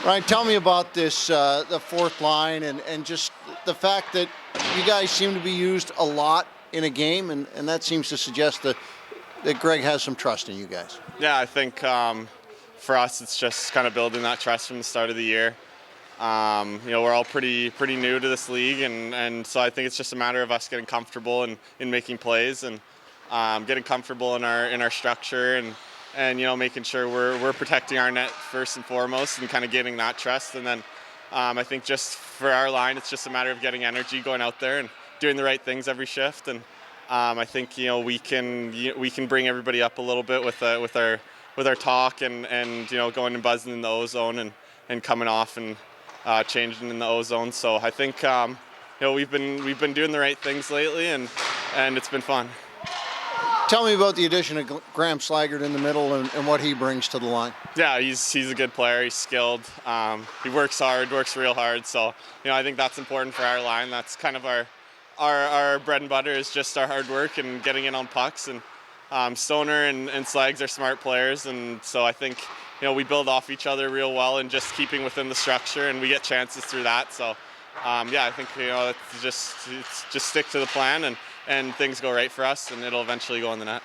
Ryan, tell me about this, the fourth line, and just the fact that you guys seem to be used a lot in a game, and that seems to suggest that Greg has some trust in you guys. Yeah, I think for us, it's just kind of building that trust from the start of the year. We're all pretty new to this league, and so I think it's just a matter of us getting comfortable in making plays and getting comfortable in our structure and making sure we're protecting our net first and foremost and kind of getting that trust. And then I think just for our line, it's just a matter of getting energy, going out there and doing the right things every shift. And I think we can bring everybody up a little bit with our talk and going and buzzing in the ozone and coming off and changing in the ozone. So I think we've been doing the right things lately, and it's been fun. Tell me about the addition of Graham Slaggert in the middle and what he brings to the line. Yeah, he's a good player. He's skilled. He works hard, works real hard. So I think that's important for our line. That's kind of our bread and butter, is just our hard work and getting in on pucks. And Stoner and Slags are smart players, and so I think we build off each other real well and just keeping within the structure, and we get chances through that. So I think it's just stick to the plan and things go right for us, and it'll eventually go in the net.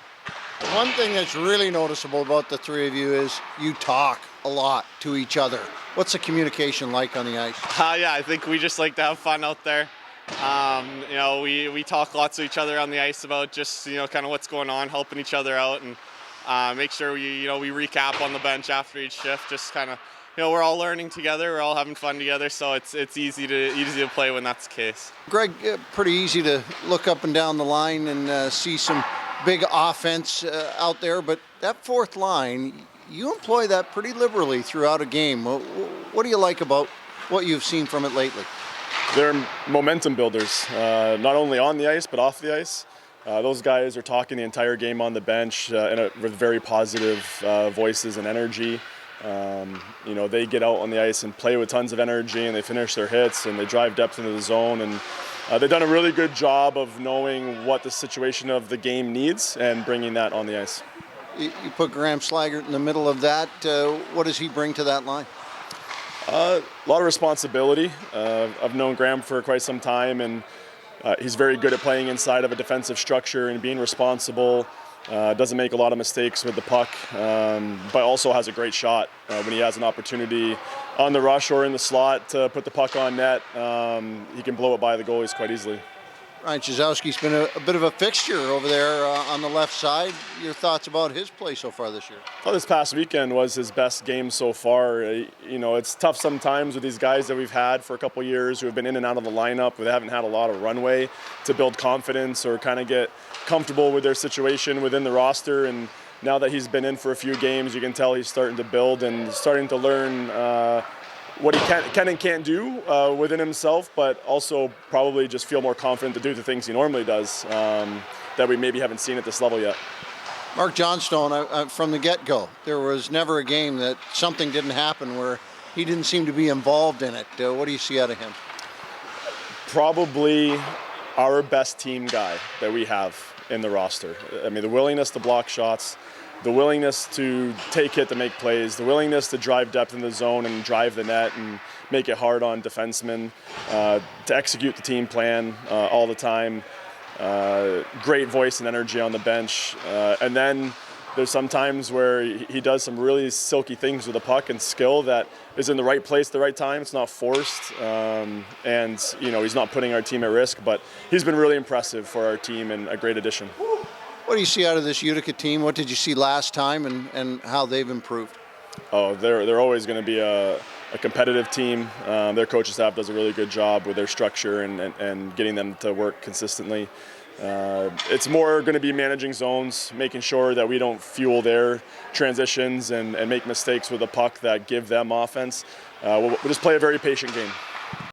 One thing that's really noticeable about the three of you is you talk a lot to each other. What's the communication like on the ice? Yeah, I think we just like to have fun out there. We talk lots to each other on the ice about just kind of what's going on, helping each other out, and make sure we recap on the bench after each shift. Just kind of we're all learning together, we're all having fun together, so it's easy to play when that's the case. Greg, pretty easy to look up and down the line and see some big offense out there, but that fourth line, you employ that pretty liberally throughout a game. What do you like about what you've seen from it lately? They're momentum builders, not only on the ice but off the ice. Those guys are talking the entire game on the bench with very positive voices and energy. They get out on the ice and play with tons of energy, and they finish their hits and they drive depth into the zone, and they've done a really good job of knowing what the situation of the game needs and bringing that on the ice. You put Graham Slaggert in the middle of that. What does he bring to that line? A lot of responsibility. I've known Graham for quite some time, and he's very good at playing inside of a defensive structure and being responsible. Doesn't make a lot of mistakes with the puck, but also has a great shot when he has an opportunity on the rush or in the slot to put the puck on net. He can blow it by the goalies quite easily. Ryan Chyzowski's been a bit of a fixture over there on the left side. Your thoughts about his play so far this year? Well, this past weekend was his best game so far. It's tough sometimes with these guys that we've had for a couple years who have been in and out of the lineup, who haven't had a lot of runway to build confidence or kind of get comfortable with their situation within the roster. And now that he's been in for a few games, you can tell he's starting to build and starting to learn what he can and can't do within himself, but also probably just feel more confident to do the things he normally does that we maybe haven't seen at this level yet. Mark Johnstone, from the get-go, there was never a game that something didn't happen where he didn't seem to be involved in it. What do you see out of him? Probably our best team guy that we have in the roster. I mean, the willingness to block shots, the willingness to take hit to make plays, the willingness to drive depth in the zone and drive the net and make it hard on defensemen, to execute the team plan all the time. Great voice and energy on the bench. And then there's some times where he does some really silky things with the puck and skill that is in the right place at the right time. It's not forced. And he's not putting our team at risk, but he's been really impressive for our team and a great addition. What do you see out of this Utica team? What did you see last time and how they've improved? Oh, they're always going to be a competitive team. Their coaching staff does a really good job with their structure and getting them to work consistently. It's more going to be managing zones, making sure that we don't fuel their transitions and make mistakes with the puck that give them offense. We'll just play a very patient game.